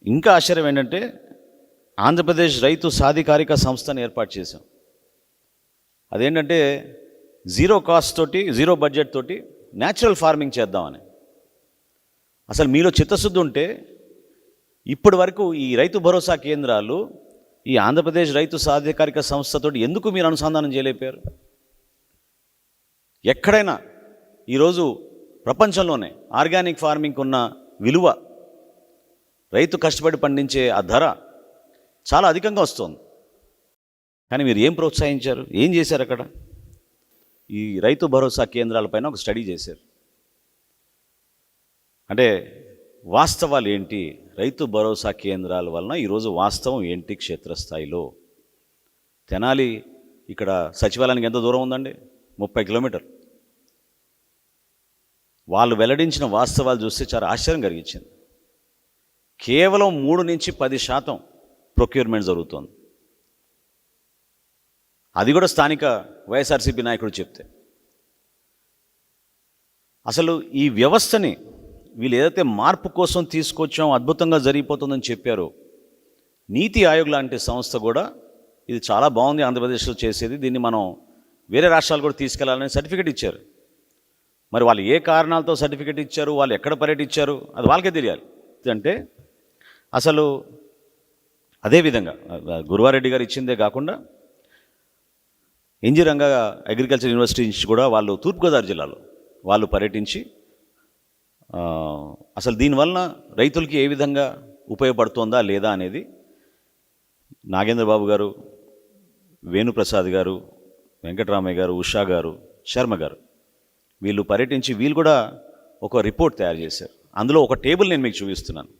ఇంకా ఆశ్చర్యం ఏంటంటే ఆంధ్రప్రదేశ్ రైతు సాధికారిక సంస్థను ఏర్పాటు చేశాం. అదేంటంటే జీరో కాస్ట్ తోటి, జీరో బడ్జెట్ తోటి న్యాచురల్ ఫార్మింగ్ చేద్దామని. అసలు మీలో చిత్తశుద్ధి ఉంటే ఇప్పటి వరకు ఈ రైతు భరోసా కేంద్రాలు ఈ ఆంధ్రప్రదేశ్ రైతు సాధికారిక సంస్థతోటి ఎందుకు మీరు అనుసంధానం చేయలేపారు? ఎక్కడైనా ఈరోజు ప్రపంచంలోనే ఆర్గానిక్ ఫార్మింగ్కి ఉన్న విలువ, రైతు కష్టపడి పండించే ఆ ధర చాలా అధికంగా వస్తుంది. కానీ మీరు ఏం ప్రోత్సహించారు, ఏం చేశారు? అక్కడ ఈ రైతు భరోసా కేంద్రాలపైన ఒక స్టడీ చేశారు. అంటే వాస్తవాలు ఏంటి, రైతు భరోసా కేంద్రాల వలన ఈరోజు వాస్తవం ఏంటి క్షేత్రస్థాయిలో? తెనాలి ఇక్కడ సచివాలయానికి ఎంత దూరం ఉందండి? 30 కిలోమీటర్లు. వాళ్ళు వెల్లడించిన వాస్తవాలు చూస్తే చాలా ఆశ్చర్యం కలిగించింది. కేవలం 3 నుంచి 10% ప్రొక్యూర్మెంట్ జరుగుతోంది. అది కూడా స్థానిక వైఎస్ఆర్సీపీ నాయకుడు చెప్తే. అసలు ఈ వ్యవస్థని వీళ్ళు ఏదైతే మార్పు కోసం తీసుకొచ్చాం, అద్భుతంగా జరిగిపోతుందని చెప్పారో, నీతి ఆయోగ్ లాంటి సంస్థ కూడా ఇది చాలా బాగుంది ఆంధ్రప్రదేశ్లో చేసేది, దీన్ని మనం వేరే రాష్ట్రాలు కూడా తీసుకెళ్లాలని సర్టిఫికేట్ ఇచ్చారు. మరి వాళ్ళు ఏ కారణాలతో సర్టిఫికేట్ ఇచ్చారు, వాళ్ళు ఎక్కడ పర్యటించారు, అది వాళ్ళకే తెలియాలి. అంటే అసలు అదేవిధంగా గురువారెడ్డి గారు ఇచ్చిందే కాకుండా ఎన్జీ రంగా అగ్రికల్చర్ యూనివర్సిటీ నుంచి కూడా వాళ్ళు తూర్పుగోదావరి జిల్లాలో వాళ్ళు పర్యటించి అసలు దీనివలన రైతులకి ఏ విధంగా ఉపయోగపడుతుందా లేదా అనేది నాగేంద్రబాబు గారు, వేణుప్రసాద్ గారు, వెంకటరామయ్య గారు, ఉషా గారు, శర్మ గారు వీళ్ళు పర్యటించి వీళ్ళు కూడా ఒక రిపోర్ట్ తయారు చేశారు. అందులో ఒక టేబుల్ నేను మీకు చూపిస్తున్నాను.